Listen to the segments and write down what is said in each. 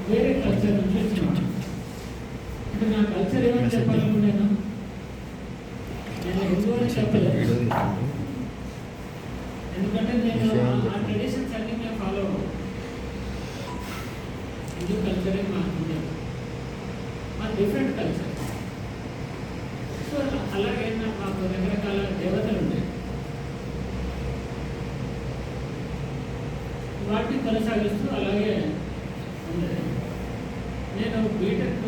వేరే కల్చర్ నుంచి వచ్చినాను. అంటే నా కల్చర్ ఏమని చెప్పాలనుకున్నాను, నేను హిందూ అని చెప్పలేదు. ఎందుకంటే నేను ఆ ట్రెడిషన్స్ అన్ని మేము ఫాలో అవ్వం. హిందూ కల్చరే మా డిఫరెంట్ కల్చర్. సో అలాగే మాకు రకరకాల దేవతలు ఉంటాయి, వాటిని కొనసాగిస్తూ అలాగే ఉండేది. నేను బీటెక్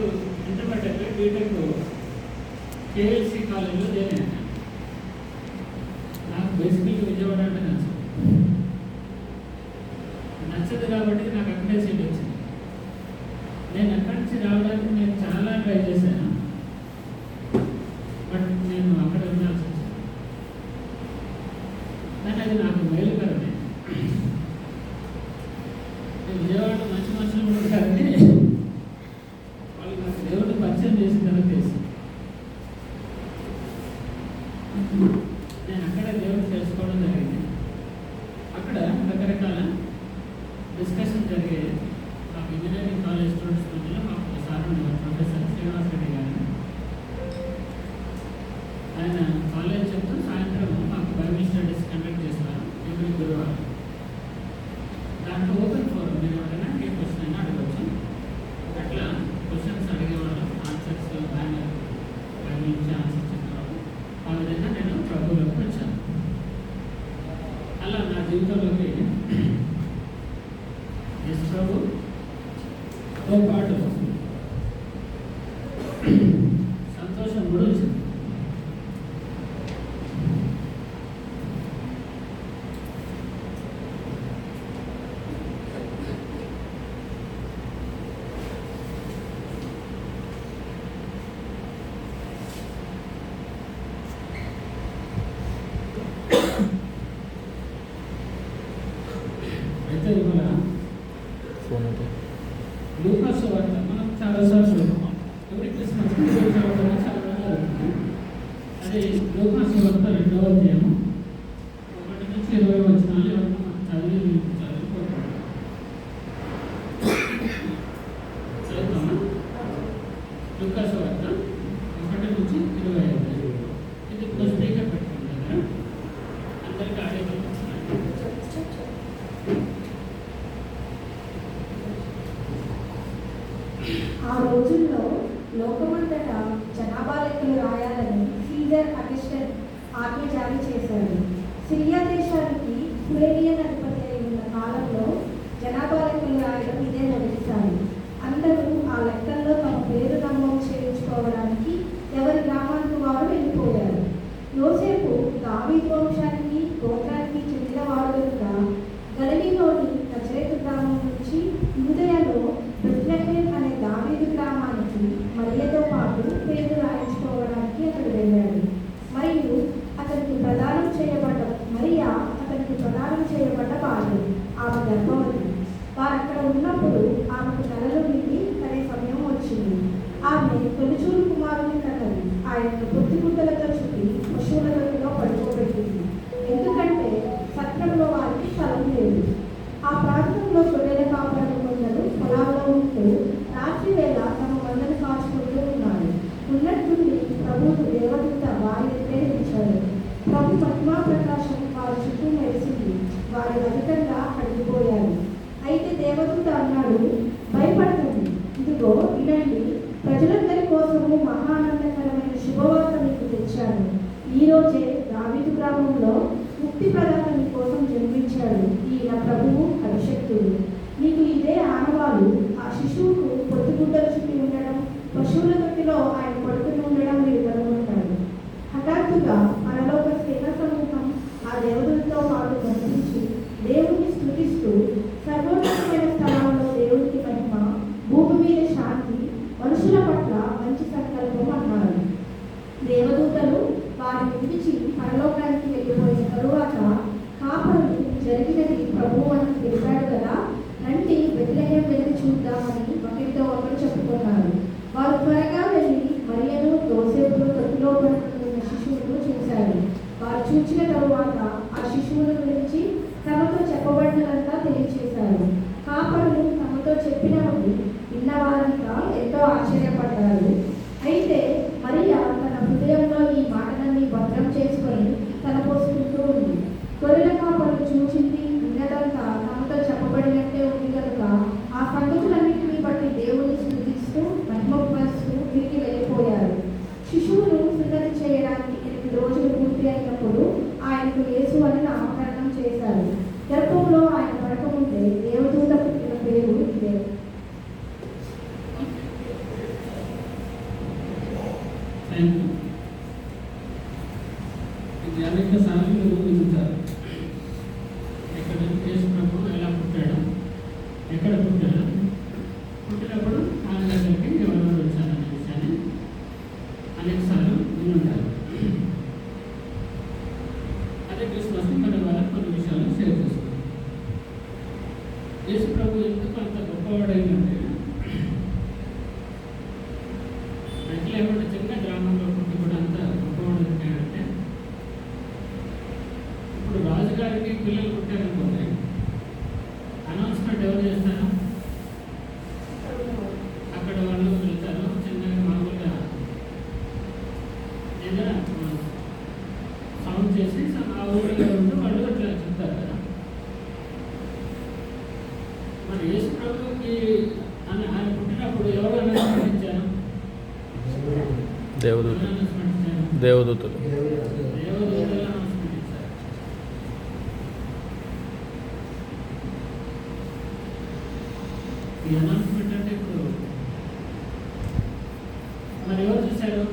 ఇంటర్మీడియట్ బీటెక్ కేఎల్సి కాలేజీలో జాయిన్ అయ్యాను. నాకు బేసికల్గా విజయవాడ అంటే నచ్చదు కాబట్టి నాకు అక్కడే సీట్ వచ్చింది. నేను అక్కడి నుంచి రావడానికి నేను చాలా ట్రై చేశాను, బట్ నేను అక్కడ ఉండాల్సి వచ్చింది. కానీ అది నాకు మేలుకరమే. విజయవాడలో మంచి మనుషులు కూడా ఉంటారని వాళ్ళు నాకు దేవుడిని పరిచయం చేసిన తర్వాత తెలిసింది. నేను అక్కడ దేవుడిని తెలుసుకోవడం జరిగింది. అక్కడ రకరకాల డిస్కషన్ జరిగేది. మాకు ఇంజనీరింగ్ కాలేజ్ స్టూడెంట్స్ మధ్యలో మాకు సార్ ఉండేవారు, ప్రొఫెసర్ శ్రీనివాస్ రెడ్డి గారు. ఆయన కాలేజ్ చెప్తూ సాయంత్రం మాకు బైబిల్ స్టడీస్ కండక్ట్ చేస్తారు ఎవ్రీ గురువారం. దాంట్లో ఓపెన్ ఫోరం, మీరు ఎవరైనా ఏ క్వశ్చన్ అయినా అడగవచ్చు. అట్లా క్వశ్చన్స్ అడిగేవాళ్ళం, ఆన్సర్స్ బ్యానర్ బైబిల్ నుంచి ఆన్సర్స్ చెప్పేవాళ్ళం. ఆ విధంగా నేను ప్రభువులోకి వచ్చాను. అలా నా జీవితంలోకి యేసు ప్రభుతో పాటు సంతోషం కూడా వచ్చింది. అయితే ఇవాళ లూకా సువార్త మనం చాలాసార్లు ఎవరి క్రిస్మస్ చాలా అది లూకా సువార్త 2వ అధ్యాయం 1 నుంచి 20 వచనాలు ఎవరైనా చదివిపోతాం. చదువుతామా? లూకా సువార్త 1 నుంచి 25. ఇది స్పీకర్ పెట్టుకుంటారా? అందరికీ ఆడియో ఆ రోజుల్లో లోకమంతటా జనాభా లెక్కలు రాయాలని సీజర్ అగస్టస్ ఆజ్ఞ జారీ చేశాడు. సిరియా దేశానికి కురేనియన్ అధిపతి అయి ఉన్న కాలంలో జనాభా లెక్కలు రాయడం ఇదే మొదటిసారి. అందరూ ఆ లెక్కల్లో తమ పేరు నమోదు చేయించుకోవడానికి ఎవరి గ్రామానికి వారు వెళ్ళిపోయారు. యోసేపు దావీదు వంశానికి గోత్రానికి చెందినవాడు కనుక గలిలీలోని నజరేతు గ్రామం నుంచి యూదయలో బెత్లెహేం అనే దావీదు గ్రామానికి మరియతో పాటు పేరు రాయించుకోవడానికి అతడు వెళ్ళాడు. మరియు అతనికి ప్రదానం చేయబడ్డ భార్య, ఆమె గర్భవతి. వారు అక్కడ ఉన్నప్పుడు ఆమెకు నెలలు నిండి కనే సమయం వచ్చింది. ఆమె తొలిచూలు కుమారుని కన్నది. ఆయనను పొత్తిగుడ్డలతో చుట్టి పశువుల దొడ్డిలో పడుకోబెట్టింది, ఎందుకంటే సత్రంలో వారికి స్థలం లేదు. ఆ ప్రాంతంలో గొర్రెల కాపరులు కొందరు పొలాల్లో ఉంటూ రాత్రి వేళ తమ మందను కాచుకుంటూ ఉన్నారు. ఉన్నట్టుండి ప్రభువు దేవదూత వారి ప్రేరించాడు. ప్రభు మహిమా ప్రకాశం వారి చుట్టూ మెరిసింది. వారి అధికంగా అడిగిపోయారు. అయితే దేవదూత అన్నాడు, భయపడకండి, ఇదిగో వినండి, ప్రజలందరి కోసము మహానందకరమైన శుభవార్త మీకు తెచ్చాను. ఈ రోజే దావీదు గ్రామంలో ముక్తి ప్రదాత మీ కోసం జన్మించాడు. ఈయన ప్రభువు అభిషక్తుడు. మీకు ఇదే ఆనవాలు. ఆ శిశువుకు పొత్తిగుడ్డలు చుట్టి ఉండడం, పశువుల తొట్టిలో ఆయన పడుకుని ఉండడం మీరు కనుగొంటారు. హఠాత్తుగా పరలోక సేన సమూహం ఆ దేవుడితో పాటు కనిపించి దేవుడిని స్తుతిస్తూ, సర్వోన్నతమైన స్థలాల్లో దేవుడికి మహిమ, భూమి మీద శాంతి, మనుషుల పట్ల మంచి సంకల్పం అన్నారు. దేవదూతలు వారిని విడిచి పరలోకానికి వెళ్ళిపోయిన తరువాత కాపరులు జరిగినది ప్రభువు అని తెలిపాడు కదా, రండి బెత్లెహేం వెళ్ళి చూద్దామని ఒకరితో ఒకరు చెప్పుకున్నారు. వారు త్వరగా వెళ్ళి మరియను ఎంతో ఆశ్చర్యపడ్డారు. అయితే మరియా తన హృదయంలో ఈ మాటలన్నీ భద్రం చేసుకొని తలపోసుకుంటూ ఉంది. గొర్రెల కాపరులు చూచింది విన్నదంతా తమతో చెప్పబడినట్టే ఉంది కనుక ఆ సంగతులన్నింటినీ బట్టి దేవుని స్తుతిస్తూ మహిమపరుస్తూ తిరిగి వెళ్ళిపోయారు. శిశువును సున్నతి చేయడానికి 8 రోజులు పూర్తి అయినప్పుడు ఆయనకు యేసు అని నామకరణం చేశారు. గర్భంలో ఆయన పడకముందే దేవదూత పుట్టిన పేరు ఇదే. ఇది అనేక సార్లు వింటారు. ఎక్కడ యేసు ప్రభు ఎలా పుట్టాడు, ఎక్కడ పుట్టాడు, పుట్టినప్పుడు ఆయన దగ్గరికి ఎవరెవరు వచ్చారనే విషయాన్ని అనేక సార్లు వినుంటారు. అదే క్రిస్మస్ని మన వాళ్ళకి కొన్ని విషయాలు షేర్ చేసుకుంటాం. యేసు ప్రభు ఎందుకు అంత గొప్పవాడైందంటే, లేకుండా చిన్న గ్రామంలో పుట్టి కూడా అంత గొప్పవాడు అంటే, ఇప్పుడు రాజుగారికి పిల్లలు పుట్టారనుకోండి, అనౌన్స్మెంట్ ఎవరు చేస్తారు? అక్కడ వాళ్ళు వెళ్తారు, చిన్నగా మామూలుగా ఏదైనా సౌండ్ చేసి ఆ ఊరిలో ఉంటూ వాళ్ళు అట్లా చెప్తారు కదా. మరి యేసు ప్రభుకి ఆయన పుట్టినప్పుడు ఎవరు అనౌన్స్మెంట్ ఇచ్చారు? దేవదూతలు. ఈ అనౌన్స్మెంట్ అంటే ఇప్పుడు మరి ఎవరు చూశారు?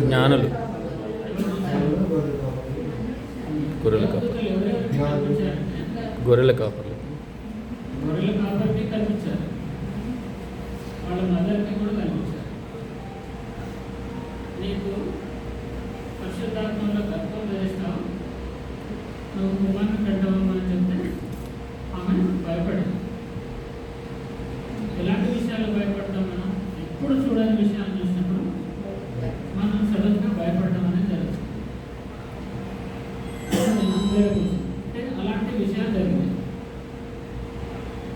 జ్ఞానులు, గొర్రెల కాపర్లు. గొర్రెల కాపర్కి కనిపించారు, వాళ్ళ మదర్కి కూడా కనిపించారు. నీకు పరిశుద్ధాత్మలో గర్భం ధరిస్తావు, నువ్వు కుమార్ని పెట్టవు అని చెప్తే ఆమె భయపడింది. ఎలాంటి విషయాలు భయపడతాం? మనం ఎప్పుడు చూడని విషయాలు చూసినప్పుడు మనం సడన్గా భయపడడం అనేది జరుగుతుంది. అంటే అలాంటి విషయాలు జరిగింది.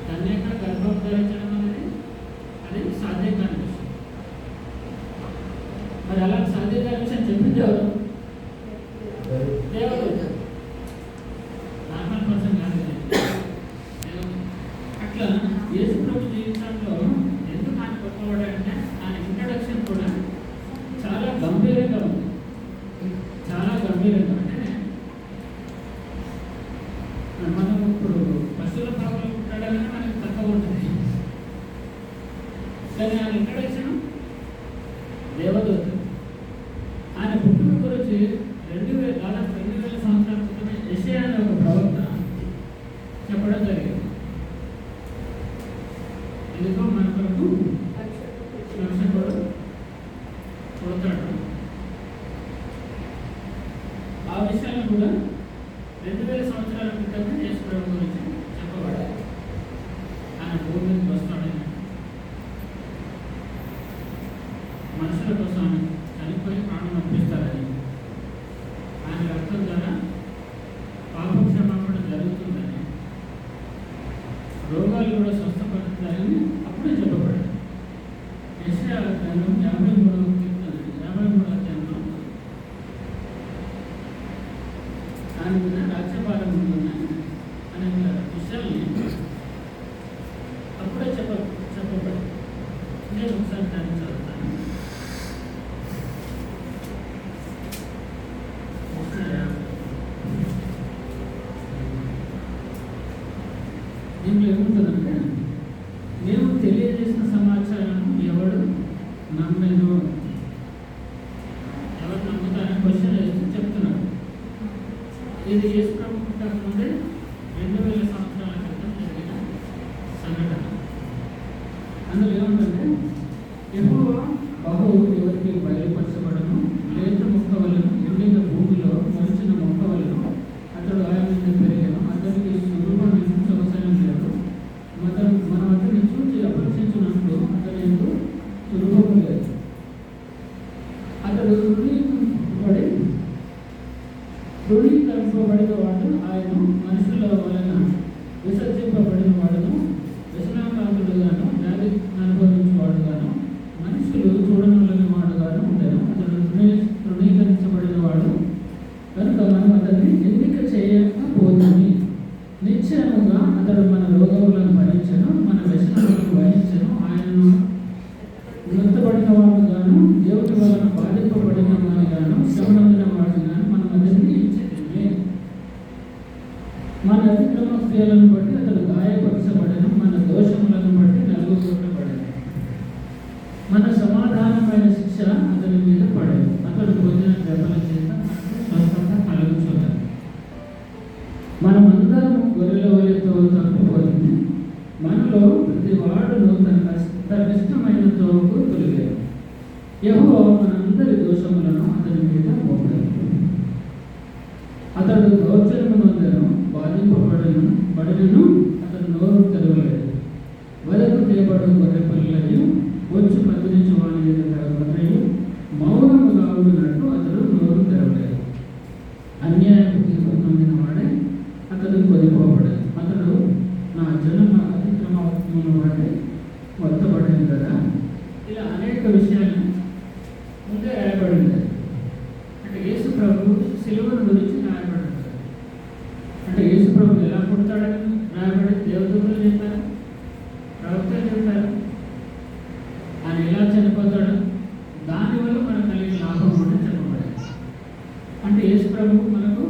కన్యక గర్భం ధరించడం అనేది అది సాధ్యం కాని విషయం. మరి అలా సాధ్యం కాని విషయం చెప్పింది ఎవరు? దేవుడు. నార్మల్ పర్సన్ కాదు. అట్లా యేసు ప్రభు జీవితంలో ఎందుకు ఆయన గొప్పవాడంటే ఆయన ఇంట్రడక్షన్ కూడా చాలా గంభీరంగా ఉంది. చాలా గంభీరంగా అంటే మనం ఇప్పుడు పశువుల పాపలు పుట్టడానికి మనకి తక్కువ ఉంటుంది, కానీ ఆయన ఇంట్రడక్షన్ దేవదూత. ఆయన పుట్టుక గురించి 2000 సంవత్సరాల క్రితమే యెషయా అనే ఒక ప్రవక్త చెప్పడం జరిగింది. ఎందుకో మన కొరకు రక్షకుడు పుడతాడు. ఆ విషయాన్ని కూడా 2000 సంవత్సరాల క్రితమే యేసు ప్రభు గురించి చెప్పబడాలి. ఆయన భూమి మీదకి వస్తాడని, మనుషుల కోసం చనిపోయి ప్రాణం అర్పిస్తారని, ఆయన రక్తం ద్వారా పాప క్షమాపణ జరుగుతుందని, రోగాలు కూడా స్వస్థపడుతాయని అప్పుడే చెప్పబడింది. యెషయా గ్రంథం 53వ అధ్యాయంలో ఆయన మీద రాజ్యభారం ఉంటుందని అనేక విషయాల్ని అప్పుడే చెప్పబడింది. నేను ఒకసారి దాన్ని చదువుతాను. దీంట్లో ఏముంటుందంటే, మేము తెలియజేసిన సమాచారం ఎవడు నమ్మేను, ఎవరు నమ్ముతారని క్వశ్చన్ వేస్తూ చెప్తున్నాడు. ఇది యేసు ప్రభు పుట్టక ముందే 2000 సంవత్సరాల క్రితం జరిగిన సంఘటన. అందులో ఏముందంటే, యెహోవా బహు ఎవరికి బయలుపరచబడను, లేత మొక్క వలన ఎండిన భూమిలో మొలిచిన మొక్క వలన అతడు ఆయన మీద పెరిగాను. అతనికి స్వరూపం అవసరం లేదు. మన అతన్ని చూసి అపరిచించినట్లు అతని ఎందుకు స్వరూపం లేదు. అతడు ధృవీకరింపబడిన వాడు, ఆయన మనుషుల వలన విసర్జింపబడిన వాడును, వ్యసనాకాంతుడుగాను వ్యాధి అనుభవించు ప్రతి వాడును తనకిష్టమైన త్రోవకు తొలిగారు. యెహోవా మనందరి దోషములను అతని మీద మోపాడు. అతడు దౌర్జన్యము నొందెను, బాధింపబడినను అతడు నోరు తెరవలేదు. వదకు తేబడు గొర్రె పిల్లలను వచ్చి పత్రించు వాని గొర్రెలు మౌనముగా ఉండినట్టు అతడు నోరు తెరవలేదు. అన్యాయపు తీర్పు నొందిన వాడే అతడు కొనిపోబడదు. అతడు నా జనుల అతిక్రమమును వాడే వర్తపడింది కదా. ఇలా అనేక విషయాలు ముందే రాయబడింది. అంటే యేసు ప్రభు సిలువను గురించి రాయబడింది. అంటే యేసు ప్రభు ఎలా పుడతాడని రాయబడి దేవదూతలు చెప్పారు, ప్రవక్తలు చెప్పారు. ఆయన ఎలా చనిపోతాడు, దానివల్ల మనకు కలిగే లాభం కూడా చెప్పబడింది. అంటే యేసు ప్రభు మనకు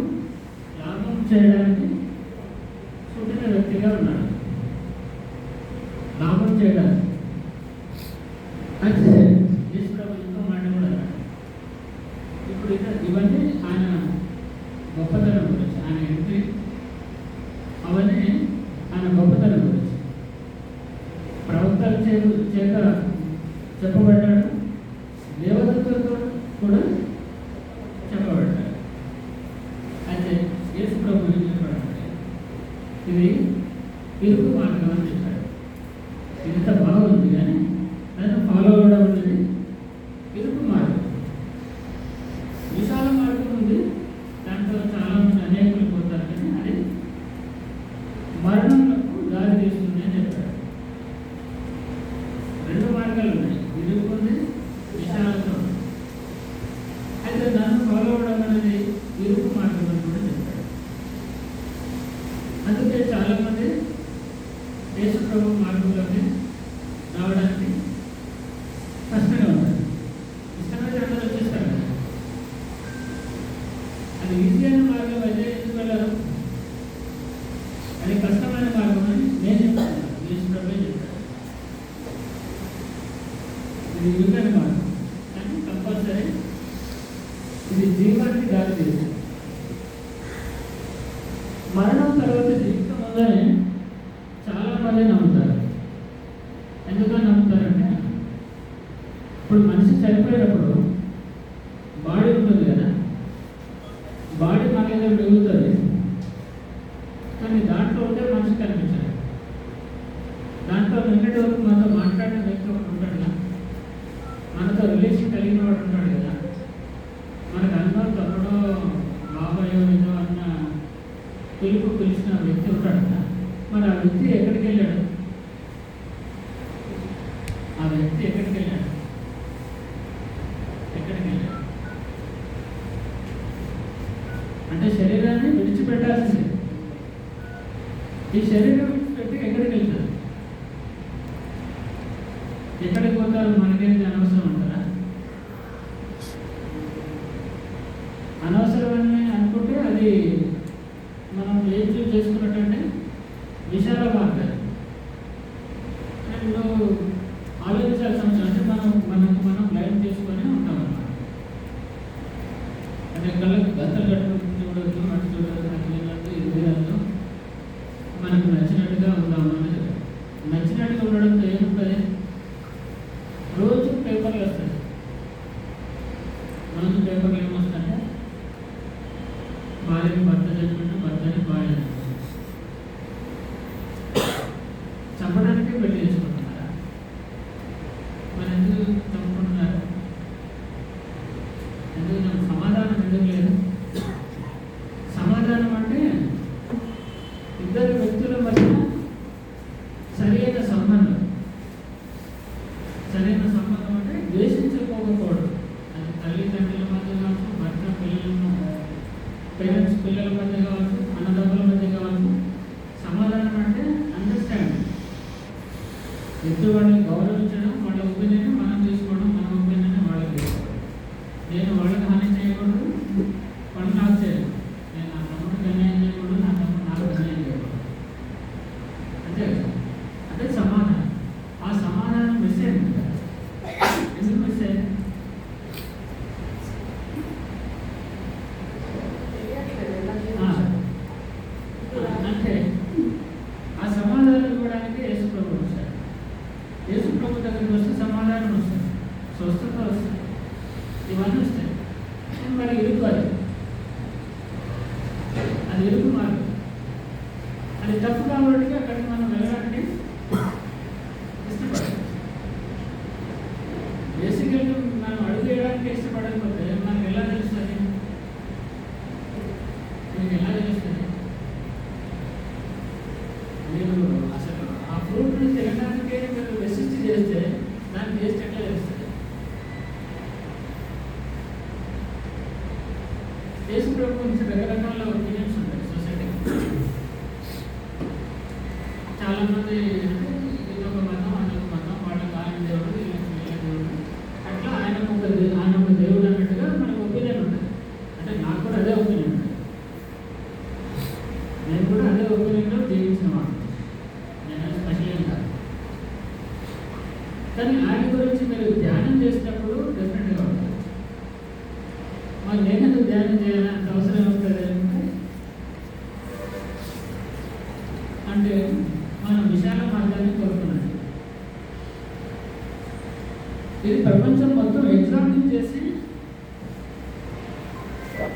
లాభం చేయడానికి పుట్టిన వ్యక్తిగా ఉన్నాడు, లాభం చేయడానికి. అయితే యేసు ప్రభు ఇంకో మాట కూడా ఇప్పుడు ఇవన్నీ ఆయన గొప్పతనం గురించి, ఆయన ఎంట్రీ, అవన్నీ ఆయన గొప్పతనం గురించి ప్రవక్తల చేత చెప్పబడ్డాడు, దేవదూతలతో కూడా చెప్పబడ్డాడు. అయితే యేసు ప్రభు ఏం చెప్పాడంటే ఇది ఇరుకు మార్గం అని చెప్పాడు. ఇంత బాగుంది కానీ దాన్ని ఫాలో అవ్వడం అనేది ఇరుకు మార్గం. విశాల మార్గం ఉంది, దాంట్లో చాలామంది అనేకులు పోతారు, కానీ అది మరణంకు దారి తీస్తుంది అని చెప్పాడు. రెండు మార్గాలు ఉన్నాయి, ఇరుకు ఉంది, విశాలతో. అయితే దాన్ని ఫాలో అవ్వడం అనేది ఇరుకు మార్గం అని కూడా చెప్పాడు. అందుకే చాలామంది యేసు ప్రభు మార్గంలోకి రావడానికి కష్టంగా ఉంటుంది. ఇష్టమైతే అందరూ వచ్చేస్తారు కదా. అది ఈజీ అయిన మార్గం అయితే ఎందుకు వెళ్ళరు? అది కష్టమైన మార్గం అని నేను చెప్తాను, యేసు ప్రభు చెప్తాను. ఇది ఇరుకైన మార్గం, కానీ కంపల్సరీ ఇది జీవానికి దారి తీస్తుంది. మరణం తర్వాత జీవితం ఉందని చాలామంది నమ్ముతారు. ఎందుకని నమ్ముతారంటే ఇప్పుడు మనిషి చనిపోయినప్పుడు బాడీ ఉంటుంది కదా, బాడీ మన ఏదో మిగులుతుంది, కానీ దాంట్లో ఉంటే మనిషి కనిపించాలి. దాంట్లో నిన్నటి వరకు మనతో మాట్లాడిన వ్యక్తి ఒకటి ఉంటాడు కదా, మనతో రిలేషన్ కలిగిన వాడు ఉంటాడు కదా, మనకు అన్నో తమ్ముడో బాబాయో ఏదో అన్న పిలిచిన వ్యక్తి ఉంటాడు కదా. మరి ఆ వ్యక్తి ఎక్కడికి వెళ్ళాడు? ఆ వ్యక్తి ఎక్కడికి వెళ్ళాడు? అంటే శరీరాన్ని విడిచిపెట్టాల్సింది. ఈ శరీరం విడిచిపెట్టి ఎక్కడికి వెళ్తారు? ఎక్కడికి పోతారు? మనకేంటి అనవసరం అంటారా? అనవసరమని అనుకుంటే అది మనం ఏం చూస్ చేసుకున్నట్టంటే విశాల మార్గాలు. నేను ఆలోచించాల్సిన అవసరం అంటే మనం లైన్ చేసుకొని ఉంటాం అన్నమాట. అంటే కళ్ళకు గంతలు కట్టుకుని చూడొద్దు, అటు చూడొద్దు, అటు వినొద్దు, ఇది వినొద్దు. మనకు నచ్చినట్టుగా ఉందాము అనేది. నచ్చినట్టుగా ఉండడంతో ఏముంటుంది? రోజు పేపర్లు వస్తాయి. రోజు పేపర్లు ఏమొస్తాయంటే భార్యని భర్త చనిపోయినా భర్తని భార్య చంపడానికే పెళ్లి చేసుకుంటున్నారా? మరి ఎందుకు చంపుకుంటున్నారు? ఎందుకు సమాధానం ఎందుకు లేదు? సమాధానం అంటే ఇద్దరు వ్యక్తుల మధ్య సరైన సంబంధం. సరైన సంబంధం అంటే ద్వేషించకపోకపోవడం. అది తల్లిదండ్రుల మధ్య కావచ్చు, భర్త పేరెంట్స్ పిల్లల మధ్య కావచ్చు, అన్నదమ్ముల మధ్య కావచ్చు. సమాధానం అంటే అండర్స్టాండింగ్. ఎదుటి వాళ్ళని గౌరవించడం, వాళ్ళ ఒపీనియన్ మనం తీసుకోవడం, మన ఒపీనియన్ వాళ్ళకి తీసుకోవడం. నేను వాళ్ళకి హాని చేయకూడదు, వాళ్ళు నాకు చేయలేదు. నేను నా తమ్ముడికి అన్యాయం చేయకూడదు, నా తమ్ముడు నాకు అన్యాయం చేయకూడదు. అంతే కదా. అదే సమాధానం. ఆ సమాధానం మిస్ అయింది కదా. ఎందుకు మిస్ అయింది? అంటే ఆ సమాధానం ఇవ్వడానికి యేసు ప్రభు వచ్చాడు. దగ్గరికి వస్తే సమాధానం వస్తుంది, స్వస్థత వస్తుంది, ఇవన్నీ వస్తాయి. మరి ఇరుకు అది ఇరుకు మార్గం, అది తప్పు కాబట్టి అక్కడికి మనం వెళ్ళడానికి ఇష్టపడాలి. బేసికల్గా మనం అడుగు వేయడానికి ఇష్టపడకపోతే మనకు ఎలా తెలుస్తుంది? మీకు ఎలా తెలుస్తుంది? మీరు అసలు ఆ ఫ్రూట్ని తినడానికే మీరు రెసిస్ట్ చేస్తే దాని టేస్ట్ ఎట్లా తెలుస్తుంది? యేసు ప్రభు గురించి రకరకాల ఒపీనియన్స్ ఉంటాయి సొసైటీకి. చాలామంది ఇదొక మతం, అదొక మతం, వాళ్ళకి ఆయన దేవుడు, వీళ్ళ దేవుడు, అట్లా ఆయన ఒక దేవుడు అన్నట్టుగా మనకు ఒపీనియన్ ఉంటుంది. అంటే నాకు కూడా అదే ఒపీనియన్ ఉంటుంది. నేను కూడా అదే ఒపీనియన్లో జీవించిన వాడు, నేను స్పెషల్ కాదు. కానీ ఆయన గురించి మీరు ధ్యానం చేసినప్పుడు డెఫినెట్గా ఉంటుంది. మరి నేనెందుకు ధ్యానం చేయాలంత అవసరం ఉంటుంది అంటే మనం విశాల మార్గాన్ని కోరుకున్నాం. ఇది ప్రపంచం మొత్తం ఎగ్జామిన్ చేసి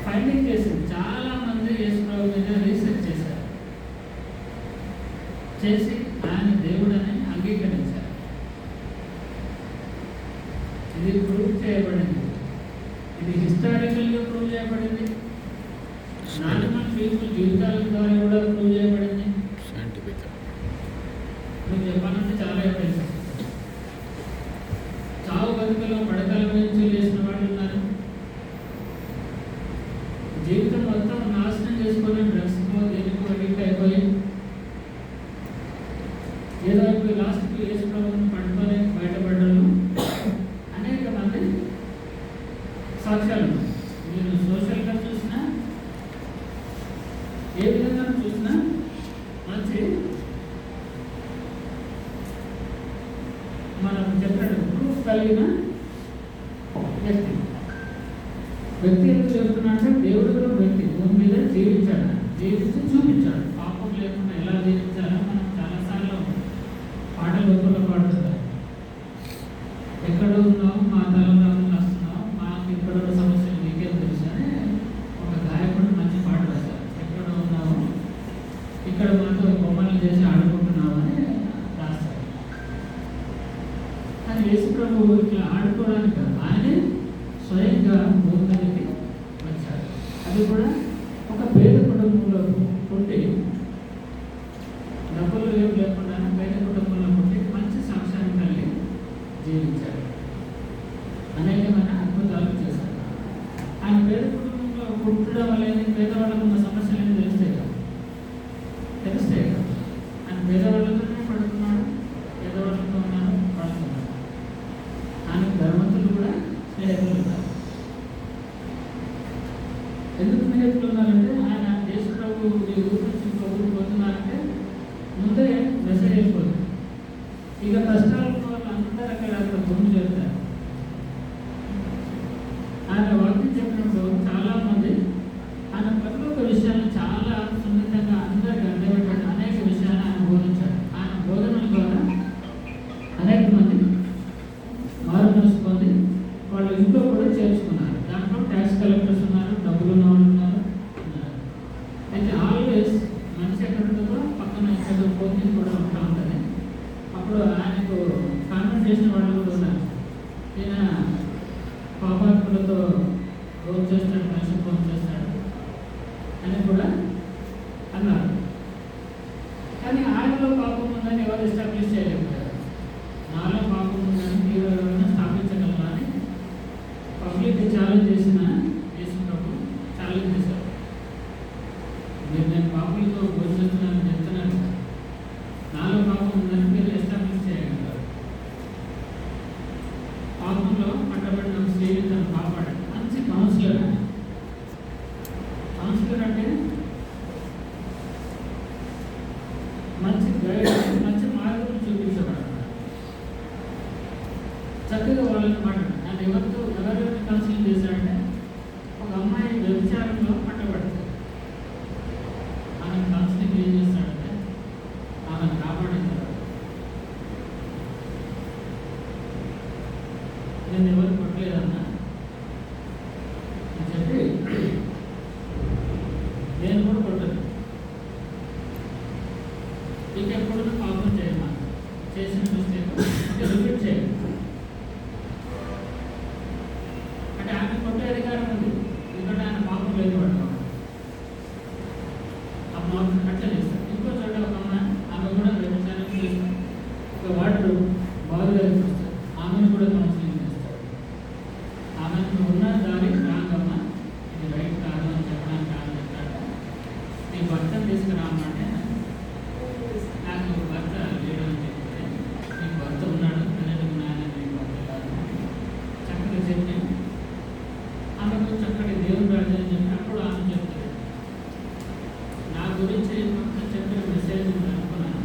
ఫైండింగ్ చేసింది. చాలా మంది యేసు ప్రభు మీద రీసెర్చ్ చేశారు, చేసి ఆయన దేవుడని అంగీకరించారు. ఇది ప్రూవ్ చేయబడింది, ఇది హిస్టారికల్గా ప్రూవ్ చేయబడింది, నార్మల్ పీపుల్ జీవితాల ద్వారా కూడా ప్రూవ్ చేయబడింది. సైంటిఫిక్ మీకు చెప్పాలంటే చాలా ఎవిడెన్స్. చావు బతుకలో పడకల నుంచి లేచిన వాళ్ళు ఉన్నారు. జీవితం మొత్తం నాశనం చేసుకొని డ్రగ్స్కో దేనికో అడిక్ట్ అయిపోయి ఏదో అయిపోయి లాస్ట్కి యేసు ప్రభువుని పట్టుకొని బయటపడ్డారు అనేక మంది సాక్ష్యాలు. మీరు సోషల్గా చూసినా ఏ విధంగా చూసినా మంచి మనం చెప్పినట్టు ప్రూఫ్ కలిగిన వ్యక్తి ఎందుకు చెప్తున్నా అంటే దేవుడు కూడా వ్యక్తి భూమి మీద జీవించాడు, జీవించి చూపించాడు. పాపం లేకుండా ఎలా జీవించాలో మనం చాలాసార్లు పాటల రూపంలో పాడుతుంటాం. ఎక్కడ ఉన్నావు మా తలంలో వస్తున్నావు, మాకు ఇక్కడ సమస్యలు నీకేం తెలుసు అని ఒక గాయకుడు మంచి పాట రాశారు. ఎక్కడ ఉన్నావు, ఇక్కడ మాతో బొమ్మలు చేసి ఆడుకుంటున్నావు అని రాస్తారు. కానీ యేసు ప్రభు ఇట్లా ఆడుకోవడానికి కాదు, ఆయనే స్వయంగా భూమి మీదకి వచ్చారు. అది కూడా ఒక పేద కుటుంబంలో పుట్టి, డబ్బులు ఏం లేకుండా పేద కుటుంబంలో పుట్టి మంచి సాక్ష్యాన్ని కలిగి జీవించారు. అనేకమైన అద్భుతాలు చేశారు. ఆయన పేద కుటుంబంలో పుట్టడం వల్ల పేదవాళ్ళకు ఉన్న సమస్యలు ఏమి తెలుస్తాయి కదా, తెలుస్తాయి కదా. ఆయన పేదవాళ్ళతోనే పడుతున్నాడు, పేదవాళ్ళతో ఉన్నాడు, పడుతున్నాడు. ఆయన ధర్మతులు కూడా స్నేహితులు ఉన్నారు. ఎందుకు స్నేహితులు ఉన్నారంటే ఆయన యేసు ప్రభు ఈ ఊరు నుంచి ఇంకో ఊరు పోతున్నారంటే ముందే మెసేజ్ అయిపోతుంది. ఇక కష్టాలు ఉన్న వాళ్ళందరూ అక్కడ భూమి చేస్తారు. ఆయన వాక్యం చెప్పినప్పుడు చాలామంది ఆయన ప్రతి ఒక్క విషయాన్ని చాలా సున్నితంగా అందరికీ అందబెట్టాడు. అనేక విషయాలు ఆయన బోధించాడు. ఆయన బోధనల ద్వారా అనేక మంది మారు మనసు పొంది వాళ్ళు ఇంట్లో కూడా చేర్చుకున్నారు. దాంట్లో ట్యాక్స్ కలెక్టర్స్ ఉన్నారు, డబ్బులు ఉన్న వాళ్ళు ఉన్నారు. అయితే ఆల్వేస్ మనిషి ఎక్కడ ఉంటుందో పక్కన ఎక్కడ పోతే కూడా ఉంటా ఉంటుంది. అప్పుడు ఆయనకు కాన్వెంట్ చేసిన వాళ్ళు కూడా ఉన్నారు. ఈయన పాపాత్ములతో రోజు చేస్తాడు, మనిషి ఫోన్ చేస్తాడు అని కూడా అన్నారు. కానీ ఆయనలో పాపం ఉందని ఎవరు ఎస్టాబ్లిష్ చేయలేకపోయారు. నాలో పాపం ఉందని మీరు ఎవరైనా స్థాపించగలరా అని పబ్లిక్ ఛాలెంజ్ చేసిన యేసు ప్రభు ఛాలెంజ్ చేశారు. మీరు నేను పాపలతో భోజనం చెప్తున్నాను, నాలో పాపం ఉందని మీరు ఎస్టాబ్లిష్ చేయగలరు. పాపంలో పట్టబడిన స్త్రీని తను కాపాడాడు. మంచి కౌన్సిలర్. కౌన్సిలర్ అంటే మంచి గైడ్, మంచి మార్గం చూపించబడాలి. చక్కగా వాళ్ళని మాట్లాడు. ఆయన ఎవరిని కౌన్సిలింగ్ చేశాడంటే ఒక అమ్మాయి వ్యభిచారంలో పట్టబడుతుంది. ఆయన కౌన్సిలింగ్ ఏం చేస్తాడంటే ఆమెను కాపాడిన తర్వాత నేను ఎవరు కొట్టలేదన్నా అని చెప్పి నేను కూడా కొట్టను. ఇక ఎప్పుడైనా పాపం చేయమా, చేసిన మిస్టేక్ రిపీట్ చేయండి అంటే ఆమె కొట్టే అధికారం ఉంది, ఎందుకంటే ఆయన పాపం లేదు పడతాం అప్పుడు అట్లా చేస్తాడు. ఇంకో చోట ఒక ఆమె కూడా వ్యభిచారం చేస్తాడు, ఒక వాడు బాధగా చూస్తాడు, ఆమెను కూడా కౌన్సిలింగ్ చేస్తాడు. ఆమెకు ఉన్న దారి రాగమ్మా, ఇది రైట్ కాదు అని చెప్పడానికి కాదు చెప్పాడు. నీ భర్తను తీసుకురామంటే నాకు భర్త లేడు అని చెప్తే, నీకు భర్త ఉన్నాడు పిల్లలకు నాయన నీకు భర్త కాదు చక్కగా చెప్పి ఆమెకు చక్కటి దేవుడు రాజు అని చెప్పి అప్పుడు ఆమె చెప్తాడు, నా గురించి మొత్తం చెప్పిన మెసేజ్ అనుకున్నాను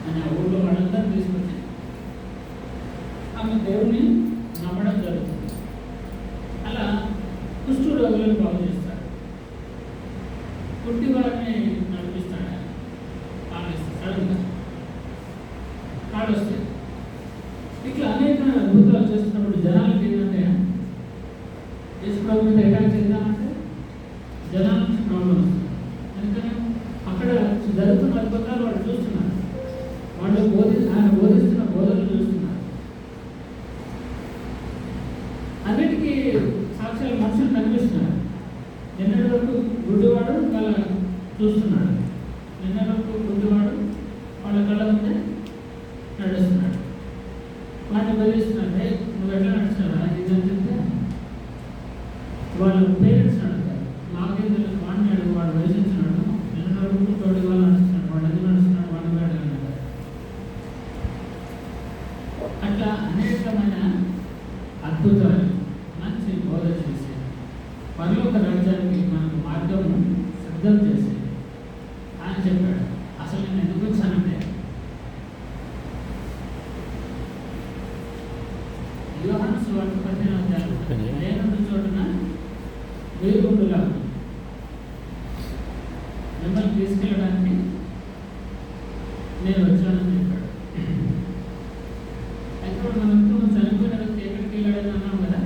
అని ఆ ఊళ్ళో వాళ్ళందరూ తీసుకొచ్చి ఆమె దేవుడిని నమ్మడం జరుగుతుంది. అలా కుష్ఠు రోగులను బాగు చేస్తాడు, కుట్టి వారిని నడిపిస్తాడు, సడన్గా కాడు వస్తాయి. ఇట్లా అనేక అద్భుతాలు చేస్తున్నప్పుడు జనాలకి ఏంటంటే యేసు ప్రభు మీద అటాక్ చేద్దామంటే జనాల నుంచి ప్రాబ్లం వస్తుంది. అందుకని అక్కడ జరుగుతున్న అద్భుతాలు వాళ్ళు చూస్తున్నారు, వాళ్ళు ఆయన బోధిస్తున్న బోధనలు చూస్తున్నారు. అన్నిటికీ సాక్ష్యాలు మనుషులు కనిపిస్తున్నారు. నిన్నటి వరకు గుడ్డివాడు వాళ్ళ చూస్తున్నాడు, నిన్నటి వరకు గుడ్డివాడు వాళ్ళ కళ్ళ ముందే నడుస్తున్నాడు. వాడిని బదిలిస్తున్నాడు, నువ్వు ఎట్లా నడుస్తున్నావా ఇది అని చెప్తే వాళ్ళ పేరెంట్స్ అడుగుతారు, నాకేం తెలుసు వాడిని అడుగు, వాడు వయసున్నాడు, నిన్న వరకు తోడి వాళ్ళు నడుస్తున్నాడు, వాడు ఎందుకు నడుస్తున్నాడు, వాడిని వాడు అన్నారు. అట్లా అనేకమైన అద్భుతాలు మంచి బోధ చేసి పరలోక రాజ్యానికి మనకు మార్గం సిద్ధం చేసి ఆయన చెప్పాడు. అసలు నేను ఎందుకు వచ్చానంటే యోహాను సువార్త 15వ అధ్యాయం నేనున్న చోటున మీరు ఉండులాగా మిమ్మల్ని తీసుకెళ్ళడానికి నేను వచ్చానని చెప్పాడు. అయితే మనకు చనిపోయిన వ్యక్తి ఎక్కడికి వెళ్ళాడని అన్నాం కదా,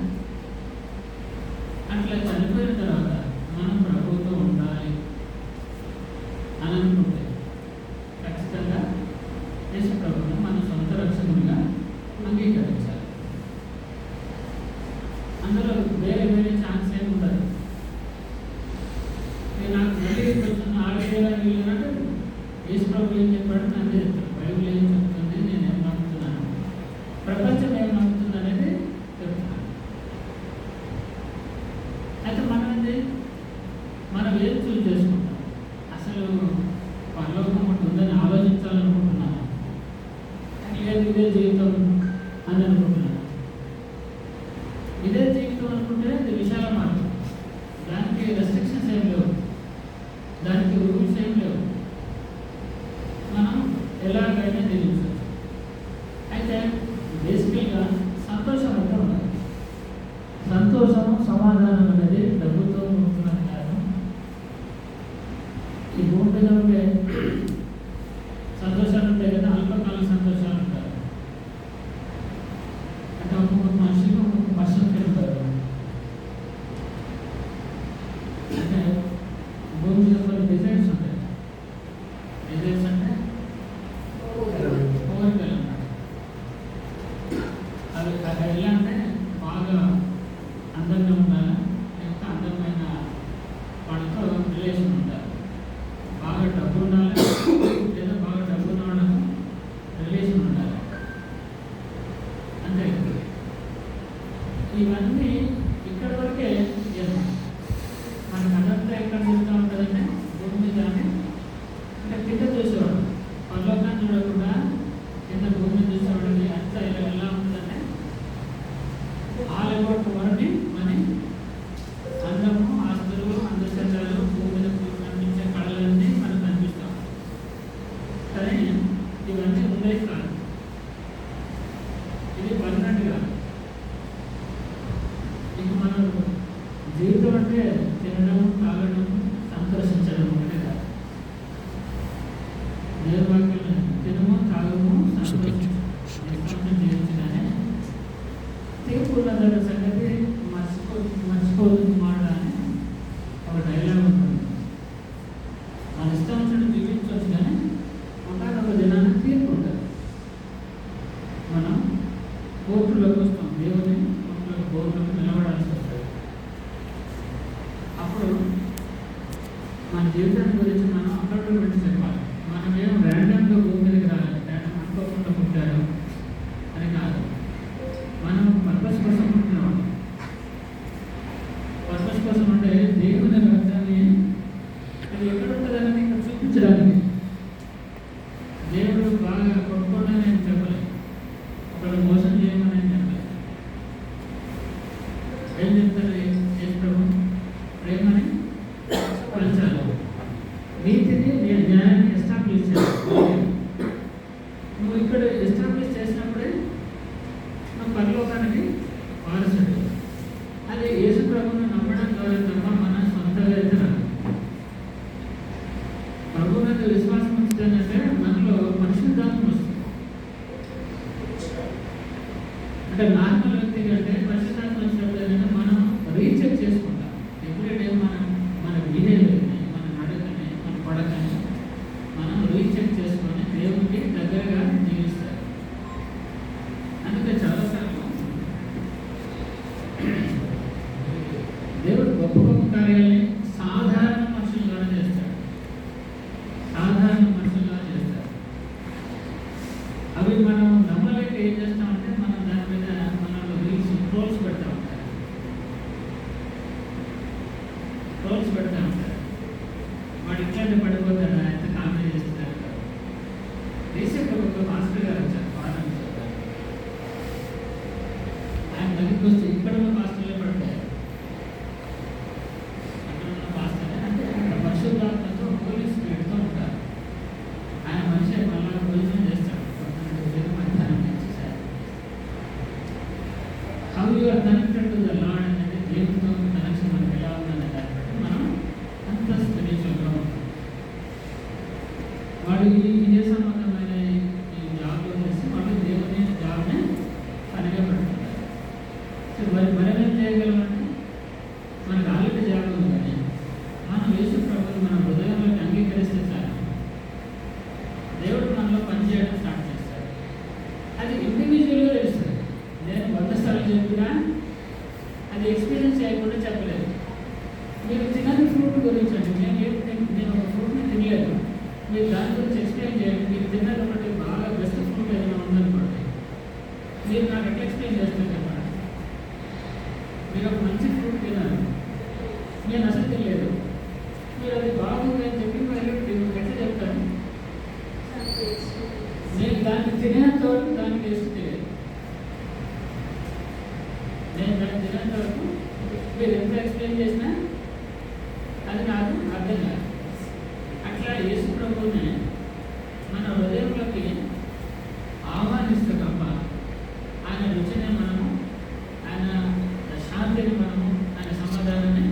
అట్లా చనిపోయిన తర్వాత మనం ప్రభువుతో ఉండాలి అని అనుకుంటే ఖచ్చితంగా యేసు ప్రభువును మన సొంత రక్షకునిగా అంగీకరించాలి. అందులో వేరే వేరే ఛాన్స్ ఏమి ఉండదు. నేను నాకు మళ్ళీ కొంచెం ఆలోచించడానికి వెళ్ళినట్టు యేసు ప్రభు ఏం చెప్పాడు నాకు చెప్తాను, బైబిల్ ఏం చెప్తుంది, నేను ఏం నమ్ముతున్నాను, ప్రపంచం ఏం నమ్ముతుంది అనేది చెప్తున్నాను. అయితే మనం ఏం చూస్ చేసుకుంటాం, అసలు పరలోకం ఒకటి ఉందని ఆలోచించాలనుకుంటున్నాను, లేదు ఇదే జీవితం అని అనుకుంటున్నాను. ఇదే జీవితం అనుకుంటే అది విశాల మార్గం, దానికి రెస్ట్రిక్షన్స్ ఏం లేవు, దానికి రూల్స్ ఏం లేవు, మనం ఎలాగైనా జీవించవచ్చు. అయితే బేసికల్గా సంతోషం ఎక్కడ ఉండాలి, సంతోషము సమాధానం అనేది డబ్బుతో ఉంటున్నది కాదు. ఈ భూమి మీద ఉండే సంతోషాలు ఉంటాయి కదా, అల్పకాల సంతోషాలు ఉంటాయి. అంటే ఒక్కొక్క మనిషికి ఒక్కొక్క పర్సెంట్ ఉంటారు. అంటే భూమి మీద కొన్ని డిజైన్స్ ఉంటాయి. డిజైన్స్ అంటే కోరికలు అన్నమాట. అవి ఎలా అంటే బాగా అందంగా ఉండాలి, లేకపోతే అందమైన వాళ్ళతో రిలేషన్ ఉండాలి, బాగా డబ్బు ఉండాలి లేదా బాగా డబ్బు ఉన్న వాళ్ళతో రిలేషన్ ఉండాలి, అంతే. ఇవన్నీ ఇక్కడ వరకే మనకు అదంతా ఎక్కడ చూస్తూ ఉంటుందంటే భూమి మీద అంటే కింద చూసేవాడు, పరలోకాన్ని చూడకుండా కింద భూమిని చూసేవాడిని అంతా ఇలా ఎలా ఉంటుందంటే ఆల్ అబౌట్ వరల్డ్ని మనీ, అందము, ఆస్తులు, అందచందాలు, భూమి మీద కనిపించే కళలన్నీ మనకు కనిపిస్తాం. కానీ ఇవన్నీ ఉండేవి కాదు, ఇది పర్మనెంట్ కాదు. మర్చిపోతున్న సంగతి మర్చిపోతుంది మాట అని ఒక డైలాగ్ ఉంటుంది. మన ఇష్టం వచ్చినట్టు జీవించవచ్చు, కానీ ఒకనొక దినాన్ని తీర్పు ఉంటుంది. మనం కోర్టులోకి వస్తాం, దేవుని కోర్టులోకి నిలబడాల్సి వస్తుంది. అప్పుడు మన జీవితాన్ని గురించి మనం అక్కడికి పెట్టి చెప్పాలి. మనమేం ర్యాండమ్గా భూమి మీదకి రాలేదు, ర్యాండమ్ అనుకోకుండా పుట్టారు అని కాదు. మనం పర్పస్ కోసం పుట్టినాం. పర్పస్ కోసం అంటే దేవుని రక్తాన్ని అది ఎక్కడ ఉంటుందని ఇక్కడ చూపించడానికి. దేవుడు బాగా కొట్టుకోండి నేను చెప్పలేదు, ఒకళ్ళు మోసం చేయమని నేను చెప్పలేదు. ఏం చెప్తారు ప్రభు? ప్రేమని పంచాలి, నీతిని న్యాయాన్ని ఎస్టాబ్లిష్ చేయాలి. నువ్వు ఇక్కడ ఎస్టాబ్లిష్ చేసినప్పుడే నువ్వు పరలోకానికి వారసుడు. అది యేసు ప్రభువును నమ్మడం ద్వారా తప్ప మన సొంతగా అయితే రాదు. ప్రభు మీద విశ్వాసం ఉంచుతుందంటే మనలో పరిశుద్ధాత్మ వస్తుంది. అంటే నార్మల్ వ్యక్తి కంటే పరిశుద్ధాత్మ వచ్చినప్పుడు ఏంటంటే మనం రీచెక్ చేసుకుంటాం. ఎవ్రీడే మన బిహేవియర్ని, మన నడకని, మన పడకని మనం రీచెక్ చేసుకొని దేవునికి దగ్గరగా జీవిస్తారు. అందుకే చాలాసార్లు దేవుడు గొప్ప గొప్ప కార్యాలని సాధారణ మనుషులుగా చేస్తాడు. సాధారణ మనుషులుగా చేస్తాడు. అవి మనం నమ్మలేక ఏం చేస్తామంటే మనం దాని మీద మనలో రీల్స్ ట్రోల్స్ పెడతా ఉంటారు. వాడు ఇట్లాంటి పడిపోతాడు, ఎంత కామెంట్ చేస్తున్నారు. రీసెంట్గా ఒక మాస్టర్ గారు వచ్చారు, పాఠం చెప్పారు. ఆయన దగ్గరికి వస్తే ఇక్కడ ఉన్న మాస్టర్లే పడతారు. అక్కడ ఉన్న మాస్టర్లే అంటే అక్కడ పరిశుద్ధాత్మతో పోలీస్ పెడుతూ ఉంటారు. ఆయన మనిషి మళ్ళీ భోజనం చేస్తాడు. మధ్యాహ్నం చేసేసారు. How you are connected to the lord అనేది దేవునితో కనెక్షన్ మనకి ఎలా ఉందనే దాన్ని బట్టి మనం అంత స్పిరిచువల్గా ఉంటాం. వాడు ఇదే సంబంధమైన ఈ జాబ్లో చేసి వాళ్ళు దేవుని జాబ్ని పనిగా పెడుతుంటారు. సో మరేమేం చేయగలమంటే మనకు ఆల్రెడీ జాబ్ ఉంది, కానీ మనం యేసు ప్రభువుని మన హృదయంలోకి అంగీకరిస్తే చాలు, దేవుడు మనలో పనిచేయడం స్టార్ట్ చేస్తాడు. అది ఇండివిజువల్గా తెలుస్తుంది. నేను 100 సార్లు చెప్పినా అది ఎక్స్పీరియన్స్ చేయకుండా చెప్పలేదు. మీరు తినని ఫ్రూట్ గురించి అండి, నేను ఒక ఫ్రూట్ని తినలేదు, మీరు దాని గురించి ఎక్స్ప్లెయిన్ చేయండి. మీరు తిన్నది ఒకటి బాగా బెస్ట్ ఫ్రూట్ ఏదైనా ఉందనుకోండి, మీరు నాకు ఎట్లా ఎక్స్ప్లెయిన్ చేస్తారు చెప్పండి. మీరు ఒక మంచి ఫ్రూట్ తిన్నారు, నేను అసలు తినలేదు, మీరు అది బాగుంది అని చెప్పి మీరు ఎట్లా చెప్తాను? నేను దాన్ని తినేంత వరకు దాన్ని టేస్ట్ తెలియదు. నేను దాన్ని తినేంత వరకు మీరు ఎంత ఎక్స్ప్లెయిన్ చేసినా అది నాకు అర్థం కాదు. అట్లా యేసు ప్రభువుని మన హృదయంలోకి ఆహ్వానిస్తే తప్ప ఆయన రుచిని మనము, ఆయన శాంతిని మనము, ఆయన సమాధానాన్ని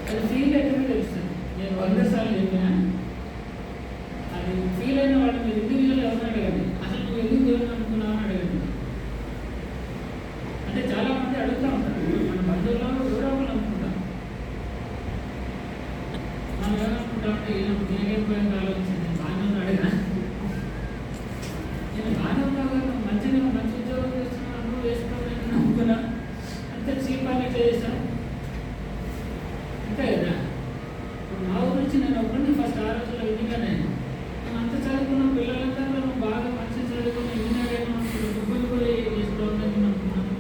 అది ఫీల్ అయితేనే తెలుస్తుంది. నేను 100 సార్లు చెప్పినా అది ఫీల్ అయిన వాళ్ళు మీరు ఇండివిజువల్ ఎవరిని అడగండి, అసలు నువ్వు ఎందుకు దేవుని నమ్ముకున్నావు అని అడగండి. అంటే చాలామంది అడుగుతూ ఉంటారు, మన బంధువుల్లో ఎవరో ఒకరు నమ్ముకుంటాం. మనం ఏమనుకుంటామంటే నేనేం పోయిన ఆలోచించింది బాగానే అడిగా, నేను బాగానే ఉన్నావు, మంచిగా మంచి ఉద్యోగం చేస్తున్నాను, నువ్వు వేసుకోవాలని నమ్ముకున్నా, అంతే చీపాన్ని ఎట్లా చేశాను అంతే కదా. ఇప్పుడు నా గురించి నేను ఒకరిని ఫస్ట్ ఆ రోజుల్లో విధిగానే నువ్వు అంత చదువుకున్న పిల్లలంతా నువ్వు బాగా మంచి చదువుకుని ఇంజనీర్ అయినా డబ్బులు కూడా వేసుకోవాలని అనుకున్నాను.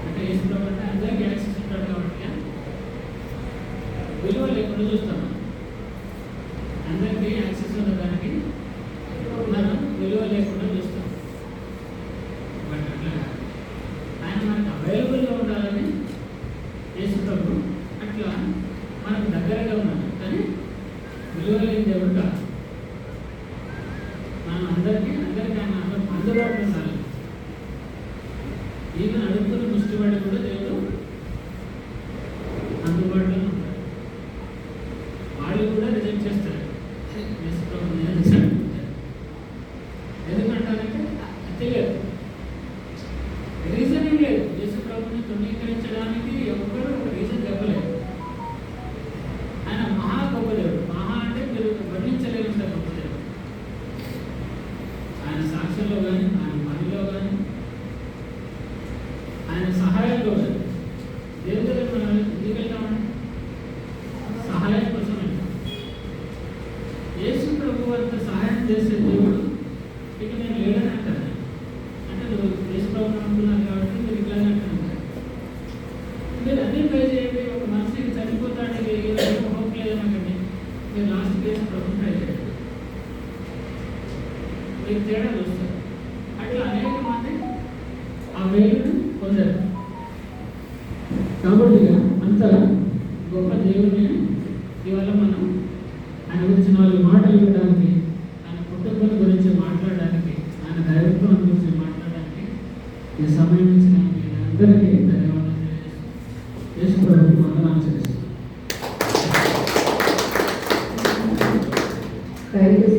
అంటే వేసుకోవాలంటే అందరికీ యాక్సెస్ ఉంటాడు కాబట్టి విలువ లేకుండా చూస్తాను. అందరికీ యాక్సెస్ ఉన్న దానికి మనం విలువ లేకుండా చూస్తాం. బట్ అట్లా ఆయన మనకు అవైలబుల్గా ఉండాలని యేసు ప్రభు అట్లా మనకు దగ్గరగా ఉన్నాడు, కానీ విలువ లేని దేవుడు కాదు. మనం అందరికీ ఆయన అందుబాటులో ఉండాలి. ఈవెన్ అడుగుతున్న ముష్టివాడి కూడా దేవుడు అందుబాటులో ఉంటాడు. వాళ్ళు కూడా రిజెక్ట్ చేస్తారు. ఎందుకంటారంటే తెలియదు చేసే దేవుడు ఇక నేను లేడని అంటాను. అంటే నువ్వు యేసుప్రభుని నమ్ముకున్నాను కాబట్టి మీరు ఇట్లానే అంటాను. మీరు అన్నీ ట్రై చేయండి. ఒక మనిషికి చనిపోతానికి హోప్ లేదనకండి, మీరు లాస్ట్ యేసుప్రభుని ట్రై చేయండి, మీరు తేడా చూస్తారు. అట్లా అనేక మంది ఆ వేలును పొందారు. కాబట్టి అంత గొప్ప దేవుని ఇవాళ మనం ఆయన గురించి 4 మాటలు వినడానికి, ఆయన కుటుంబం గురించి మాట్లాడడానికి, ఆయన దైవత్వం గురించి మాట్లాడడానికి ఈ సమయం ఇచ్చిన మీ అందరికీ